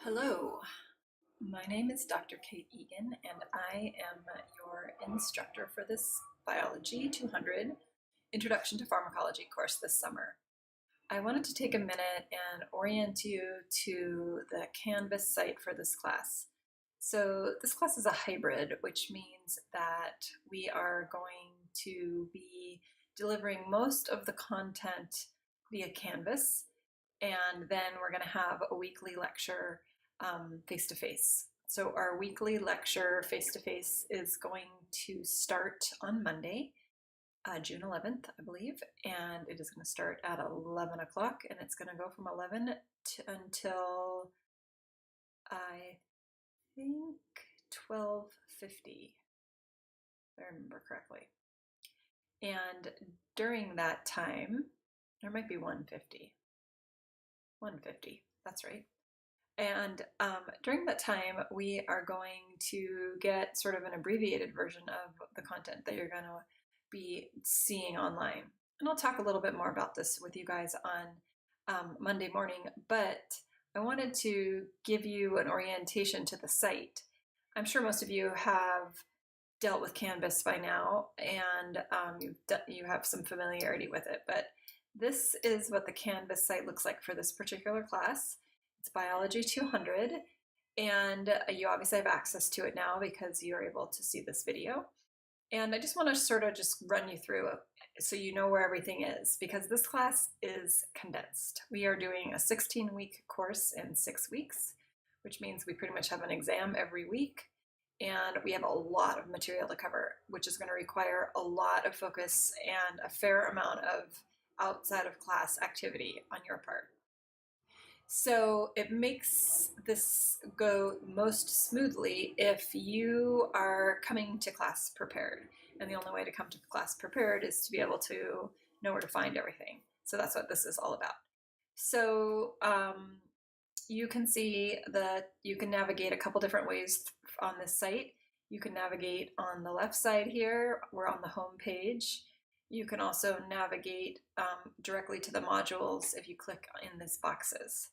Hello, my name is Dr. Kate Egan and I am your instructor for this Biology 200 Introduction to Pharmacology course this summer. I wanted to take a minute and orient you to the Canvas site for this class. So this class is a hybrid, which means that we are going to be delivering most of the content via Canvas, and then we're going to have a weekly lecture face-to-face. So our weekly lecture face-to-face is going to start on Monday, June 11th, I believe, and it is going to start at 11 o'clock, and it's going to go from 11 until I think 12:50, if I remember correctly. And during that time, there might be 150. 150, that's right. And during that time, we are going to get sort of an abbreviated version of the content that you're going to be seeing online. And I'll talk a little bit more about this with you guys on Monday morning, but I wanted to give you an orientation to the site. I'm sure most of you have dealt with Canvas by now, and you have some familiarity with it, but this is what the Canvas site looks like for this particular class. It's Biology 200, and you obviously have access to it now because you're able to see this video. And I just want to sort of just run you through it so you know where everything is, because this class is condensed. We are doing a 16-week course in 6 weeks, which means we pretty much have an exam every week, and we have a lot of material to cover, which is going to require a lot of focus and a fair amount of outside of class activity on your part. So it makes this go most smoothly if you are coming to class prepared. And the only way to come to class prepared is to be able to know where to find everything. So that's what this is all about. So you can see that you can navigate a couple different ways on this site. You can navigate on the left side here. We're on the home page. You can also navigate directly to the modules if you click in these boxes.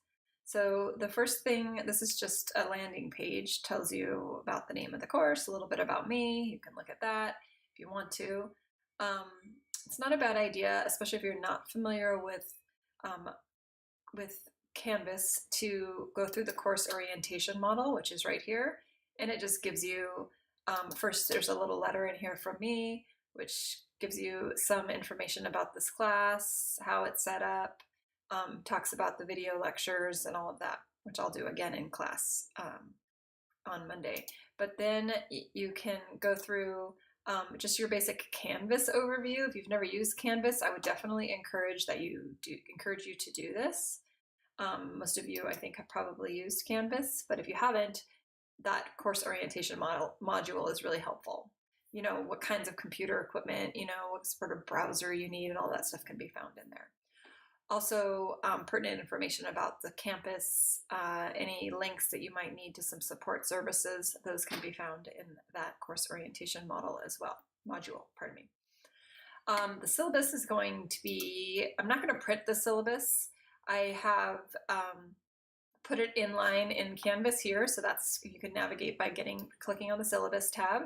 So the first thing, this is just a landing page, tells you about the name of the course, a little bit about me. You can look at that if you want to. It's not a bad idea, especially if you're not familiar with Canvas, to go through the course orientation model, which is right here. And it just gives you, first there's a little letter in here from me, which gives you some information about this class, how it's set up, talks about the video lectures and all of that, which I'll do again in class on Monday. But then you can go through just your basic Canvas overview. If you've never used Canvas, I would definitely encourage you to do this. Most of you, I think, have probably used Canvas, but if you haven't, that course orientation module is really helpful. You know, what kinds of computer equipment, you know, what sort of browser you need, and all that stuff can be found in there. Also, pertinent information about the campus, any links that you might need to some support services, those can be found in that course orientation module as well. The syllabus is going to be, I'm not going to print the syllabus. I have put it in line in Canvas here, so that's, you can navigate by clicking on the syllabus tab.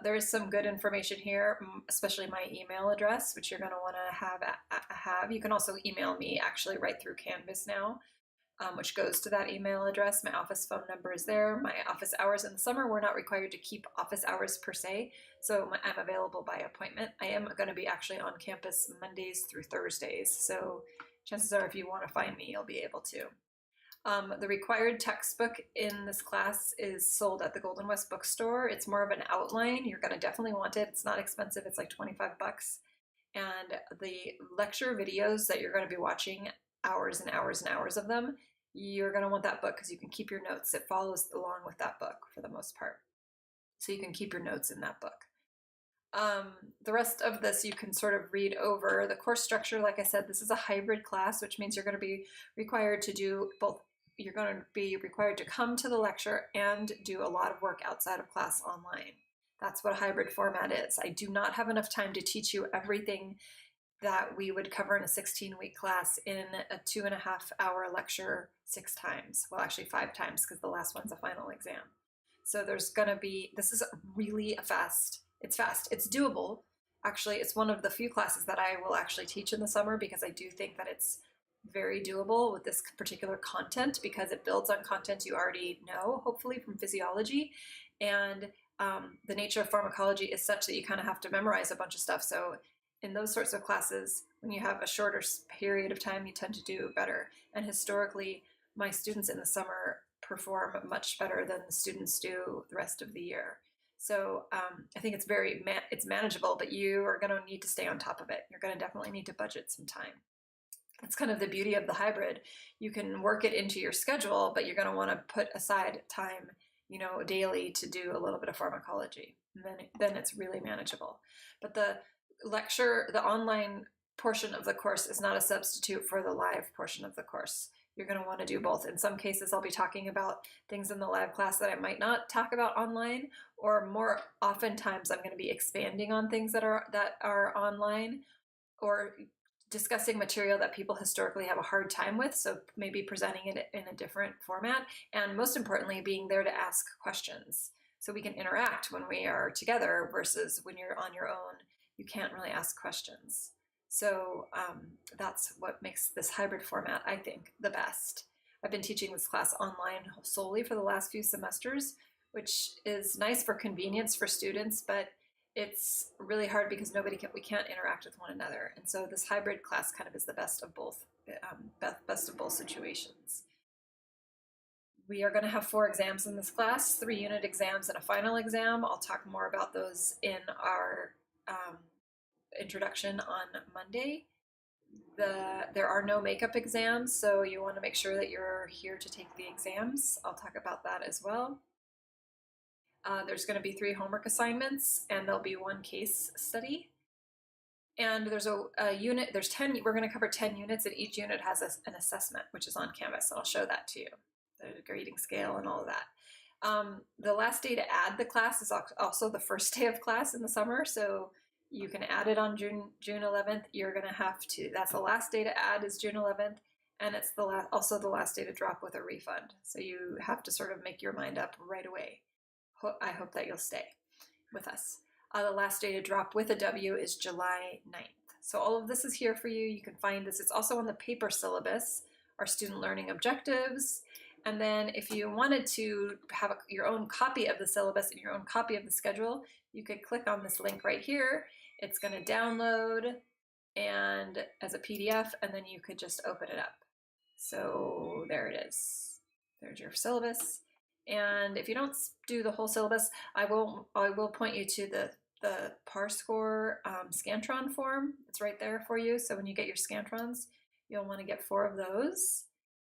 There is some good information here, especially my email address, which you're going to want to have. You can also email me actually right through Canvas now, which goes to that email address. My office phone number is there. My office hours in the summer, we're not required to keep office hours per se, so I'm available by appointment. I am going to be actually on campus Mondays through Thursdays, so chances are if you want to find me, you'll be able to. The required textbook in this class is sold at the Golden West bookstore. It's more of an outline. You're going to definitely want it. It's not expensive. It's like 25 bucks. And the lecture videos that you're going to be watching, hours and hours and hours of them, you're going to want that book because you can keep your notes. It follows along with that book for the most part. So you can keep your notes in that book. The rest of this you can sort of read over. The course structure, like I said, this is a hybrid class, which means you're going to be required to do both. You're going to be required to come to the lecture and do a lot of work outside of class online. That's what a hybrid format is. I do not have enough time to teach you everything that we would cover in a 16-week class in a 2.5-hour lecture 6 times. Well, actually 5 times, because the last one's a final exam. So there's gonna be, this is really it's fast, it's doable. Actually, it's one of the few classes that I will actually teach in the summer, because I do think that it's very doable with this particular content, because it builds on content you already know, hopefully from physiology. And the nature of pharmacology is such that you kind of have to memorize a bunch of stuff. So in those sorts of classes, when you have a shorter period of time, you tend to do better. And historically, my students in the summer perform much better than the students do the rest of the year. So I think it's manageable, but you are going to need to stay on top of it. You're going to definitely need to budget some time. That's kind of the beauty of the hybrid. You can work it into your schedule, but you're going to want to put aside time, daily to do a little bit of pharmacology. And then it's really manageable. But the online portion of the course is not a substitute for the live portion of the course. You're going to want to do both. In some cases, I'll be talking about things in the live class that I might not talk about online, or more oftentimes I'm going to be expanding on things that are online, or discussing material that people historically have a hard time with, so maybe presenting it in a different format, and most importantly, being there to ask questions so we can interact when we are together, versus when you're on your own, you can't really ask questions. So that's what makes this hybrid format, I think, the best. I've been teaching this class online solely for the last few semesters, which is nice for convenience for students, but it's really hard because we can't interact with one another. And so this hybrid class kind of is the best of both situations. We are going to have 4 exams in this class, 3 unit exams and a final exam. I'll talk more about those in our introduction on Monday. There are no makeup exams, so you want to make sure that you're here to take the exams. I'll talk about that as well. There's going to be 3 homework assignments, and there'll be 1 case study. And there's a unit, we're going to cover 10 units, and each unit has an assessment, which is on Canvas, and I'll show that to you, the grading scale and all of that. The last day to add the class is also the first day of class in the summer, so you can add it on June 11th. You're going to have to, that's the last day to add, is June 11th, and it's also the last day to drop with a refund. So you have to sort of make your mind up right away. I hope that you'll stay with us. The last day to drop with a W is July 9th. So all of this is here for you. You can find this. It's also on the paper syllabus, our student learning objectives. And then if you wanted to have your own copy of the syllabus and your own copy of the schedule, you could click on this link right here. It's going to download and as a PDF, and then you could just open it up. So there it is. There's your syllabus. And if you don't do the whole syllabus, I will point you to the ParScore Scantron form. It's right there for you. So when you get your Scantrons, you'll want to get 4 of those.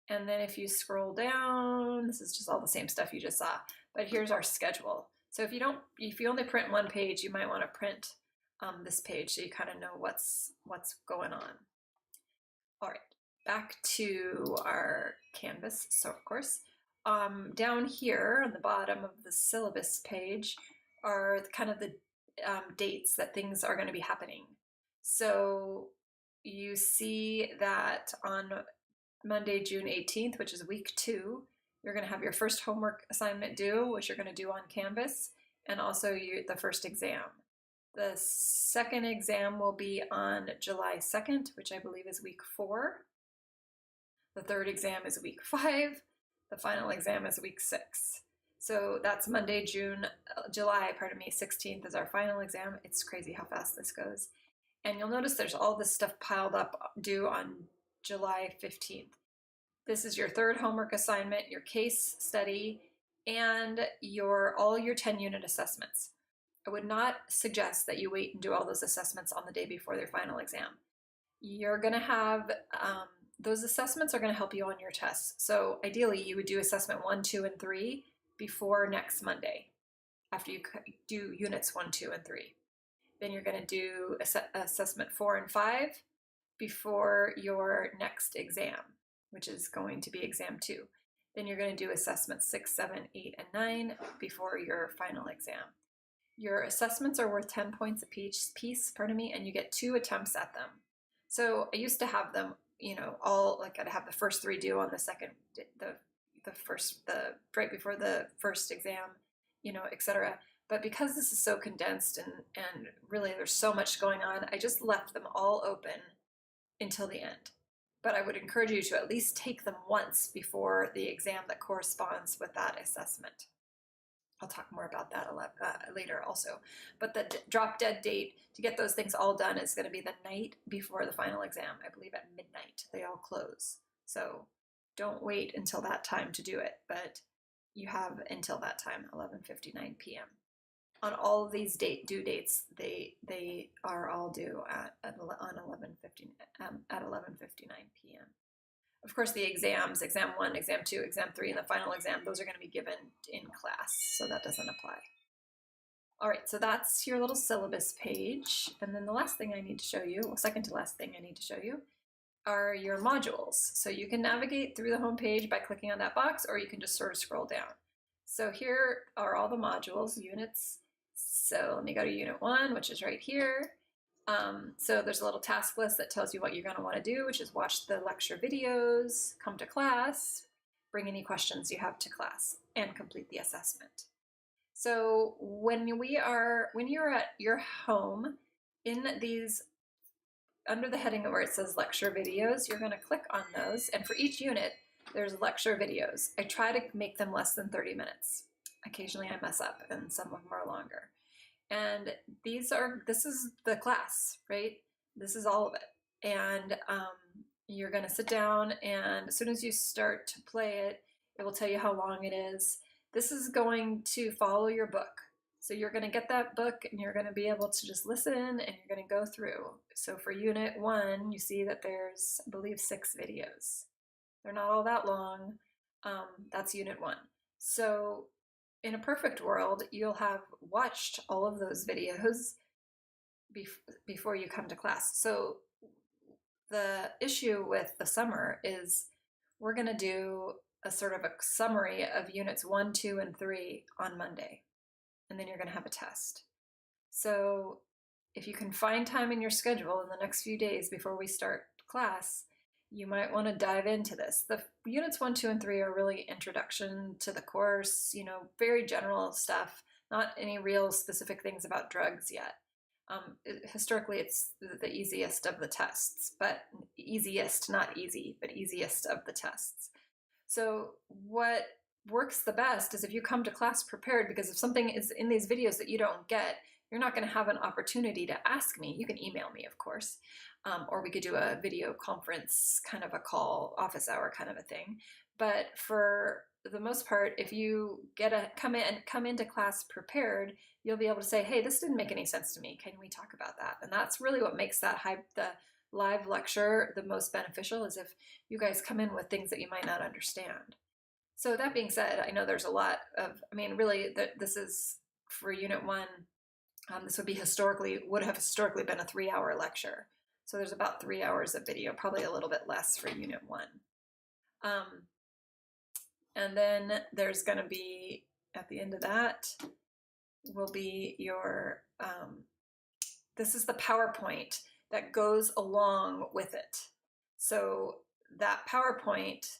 And then if you scroll down, this is just all the same stuff you just saw. But here's our schedule. So if you only print 1 page, you might want to print this page so you kind of know what's going on. All right, back to our Canvas course. Down here on the bottom of the syllabus page are kind of the dates that things are going to be happening. So you see that on Monday, June 18th, which is week 2, you're going to have your first homework assignment due, which you're going to do on Canvas, and also the first exam. The second exam will be on July 2nd, which I believe is week 4. The third exam is week 5. The final exam is week 6. So that's Monday, July 16th is our final exam. It's crazy how fast this goes. And you'll notice there's all this stuff piled up due on July 15th. This is your 3rd homework assignment, your case study, and all your 10-unit assessments. I would not suggest that you wait and do all those assessments on the day before their final exam. You're going to have those assessments are going to help you on your tests. So ideally, you would do assessment 1, 2, and 3 before next Monday, after you do units 1, 2, and 3. Then you're going to do assessment 4 and 5 before your next exam, which is going to be exam 2. Then you're going to do assessments 6, 7, 8, and 9 before your final exam. Your assessments are worth 10 points a piece, and you get 2 attempts at them. So I used to have them, all like I'd have the first three due on the second, the right before the first exam, etc. But because this is so condensed and really there's so much going on, I just left them all open until the end. But I would encourage you to at least take them once before the exam that corresponds with that assessment. I'll talk more about that later also. But the drop dead date to get those things all done is going to be the night before the final exam. I believe at midnight they all close. So don't wait until that time to do it, but you have until that time, 11:59 p.m. On all of these due dates, they are all due at 11:59 p.m. Of course, the exams, exam 1, exam 2, exam 3, and the final exam, those are going to be given in class, so that doesn't apply. All right, so that's your little syllabus page. And then the last thing I need to show you, well, second to last thing I need to show you, are your modules. So you can navigate through the home page by clicking on that box, or you can just sort of scroll down. So here are all the modules, units. So let me go to Unit 1, which is right here. So there's a little task list that tells you what you're going to want to do, which is watch the lecture videos, come to class, bring any questions you have to class, and complete the assessment. So when you're at your home, in these, under the heading where it says lecture videos, you're going to click on those, and for each unit, there's lecture videos. I try to make them less than 30 minutes. Occasionally I mess up, and some of them are longer. And this is the class, right? This is all of it. And you're going to sit down, and as soon as you start to play it, it will tell you how long it is. This is going to follow your book. So you're going to get that book, and you're going to be able to just listen, and you're going to go through. So for Unit 1, you see that there's, I believe, 6 videos. They're not all that long. That's Unit 1. So in a perfect world, you'll have watched all of those videos before you come to class. So the issue with the summer is we're going to do a sort of a summary of Units 1, 2, and 3 on Monday, and then you're going to have a test. So if you can find time in your schedule in the next few days before we start class, you might want to dive into this. The Units 1, 2, and 3 are really introduction to the course, very general stuff, not any real specific things about drugs yet. Historically, it's the easiest of the tests, but easiest, not easy, but easiest of the tests. So what works the best is if you come to class prepared, because if something is in these videos that you don't get, you're not going to have an opportunity to ask me. You can email me, of course, or we could do a video conference, kind of a call, office hour kind of a thing. But for the most part, if you come into class prepared, you'll be able to say, hey, this didn't make any sense to me. Can we talk about that? And that's really what makes the live lecture the most beneficial, is if you guys come in with things that you might not understand. So that being said, I know there's a lot of, really, this is for Unit 1. This would have historically been a 3-hour lecture. So there's about 3 hours of video, probably a little bit less for Unit 1. And then there's going to be, at the end of that, will be your, this is the PowerPoint that goes along with it. So that PowerPoint,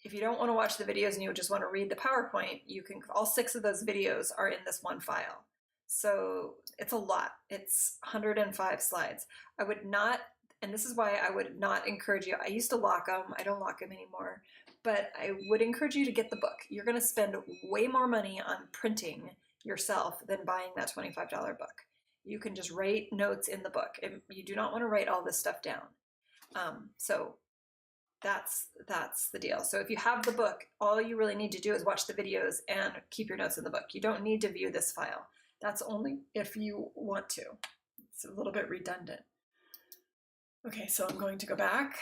if you don't want to watch the videos and you just want to read the PowerPoint, all 6 of those videos are in this one file. So it's a lot. It's 105 slides. I would not, and this is why I would not encourage you. I used to lock them. I don't lock them anymore. But I would encourage you to get the book. You're going to spend way more money on printing yourself than buying that $25 book. You can just write notes in the book. You do not want to write all this stuff down. So that's the deal. So if you have the book, all you really need to do is watch the videos and keep your notes in the book. You don't need to view this file. That's only if you want to. It's a little bit redundant. Okay, so I'm going to go back.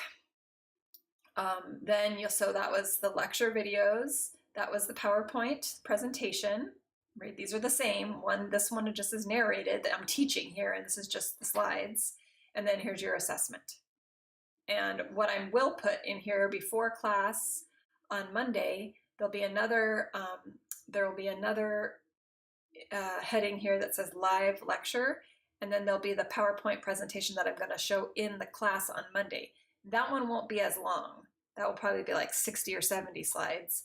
So that was the lecture videos. That was the PowerPoint presentation. Right, these are the same. This one just is narrated. I'm teaching here, and this is just the slides. And then here's your assessment. And what I will put in here before class on Monday, there'll be another heading here that says live lecture, and then there'll be the PowerPoint presentation that I'm going to show in the class on Monday. That one won't be as long. That will probably be like 60 or 70 slides.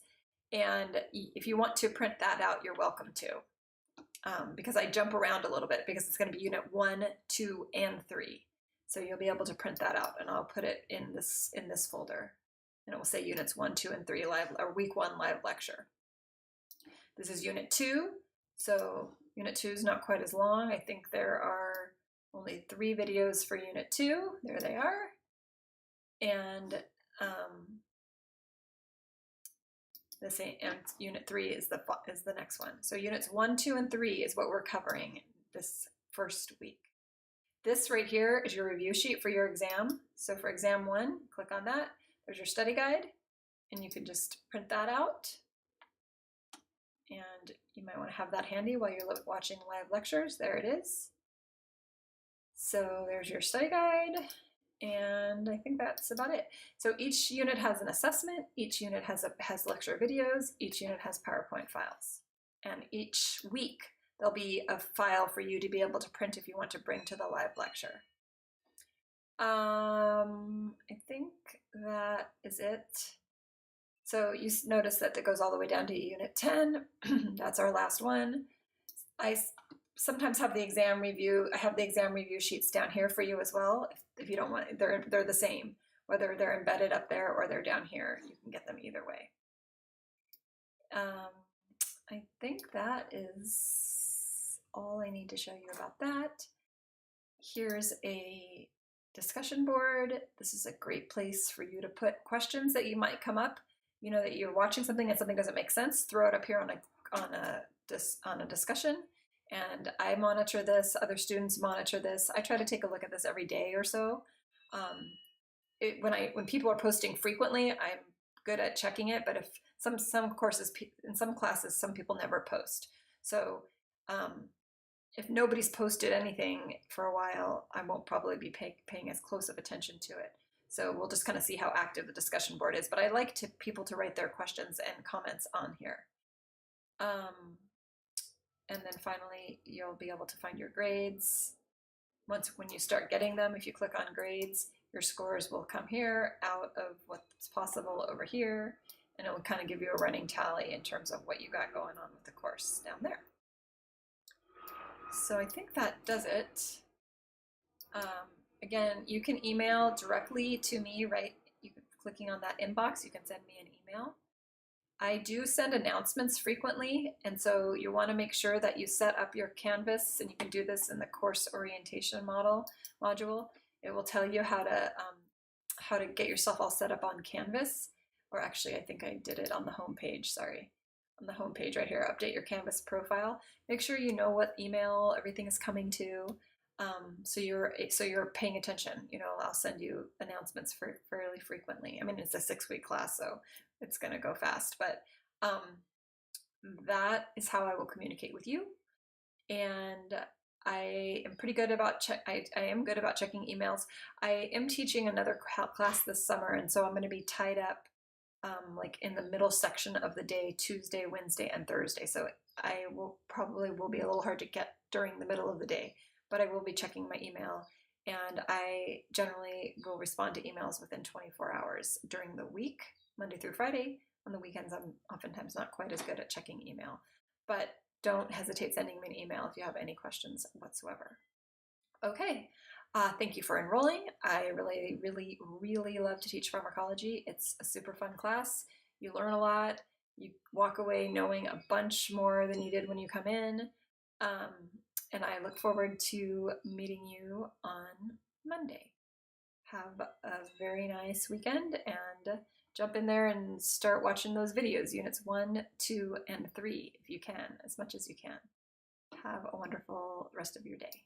And if you want to print that out, you're welcome to. Because I jump around a little bit because it's going to be unit 1, 2, and 3. So you'll be able to print that out, and I'll put it in this folder. And it will say units 1, 2, and 3 live, or week 1 live lecture. This is unit 2. So unit 2 is not quite as long. I think there are only 3 videos for unit 2. There they are. And unit 3 is the next one. So units 1, 2, and 3 is what we're covering this first week. This right here is your review sheet for your exam. So for exam 1, click on that. There's your study guide, and you can just print that out. And you might want to have that handy while you're watching live lectures. There it is. So there's your study guide, and I think that's about it. So each unit has an assessment, each unit has lecture videos, each unit has PowerPoint files. And each week there'll be a file for you to be able to print if you want to bring to the live lecture. I think that is it. So you notice that it goes all the way down to unit 10. That's our last one. I sometimes have the exam review. I have the exam review sheets down here for you as well. If you don't want, they're the same, whether they're embedded up there or they're down here. You can get them either way. I think that is all I need to show you about that. Here's a discussion board. This is a great place for you to put questions that you might come up. You know that you're watching something and something doesn't make sense, throw it up here on a discussion. And I monitor this, other students monitor this. I try to take a look at this every day or so. When people are posting frequently, I'm good at checking it, but if some courses, in some classes, some people never post. So if nobody's posted anything for a while, I won't probably be paying as close of attention to it. So we'll just kind of see how active the discussion board is. But I like people to write their questions and comments on here. And then finally, you'll be able to find your grades. When you start getting them, if you click on grades, your scores will come here out of what's possible over here, and it will kind of give you a running tally in terms of what you got going on with the course down there. So I think that does it. Again, you can email directly to me, right? Clicking on that inbox, you can send me an email. I do send announcements frequently, and so you want to make sure that you set up your Canvas, and you can do this in the course orientation module. It will tell you how to get yourself all set up on Canvas, or actually I think I did it on the home page, sorry. On the home page right here, update your Canvas profile. Make sure you know what email everything is coming to, so you're paying attention. You know, I'll send you announcements fairly frequently. I mean, it's a 6-week class, so it's going to go fast, but that is how I will communicate with you. And I am pretty good about I am good about checking emails. I am teaching another class this summer, and so I'm going to be tied up like in the middle section of the day, Tuesday, Wednesday, and Thursday. So I will be a little hard to get during the middle of the day, but I will be checking my email, and I generally will respond to emails within 24 hours during the week, Monday through Friday. On the weekends, I'm oftentimes not quite as good at checking email, but don't hesitate sending me an email if you have any questions whatsoever. Okay, thank you for enrolling. I really, really, really love to teach pharmacology. It's a super fun class. You learn a lot. You walk away knowing a bunch more than you did when you come in. And I look forward to meeting you on Monday. Have a very nice weekend, and jump in there and start watching those videos, units 1, 2, and 3, if you can, as much as you can. Have a wonderful rest of your day.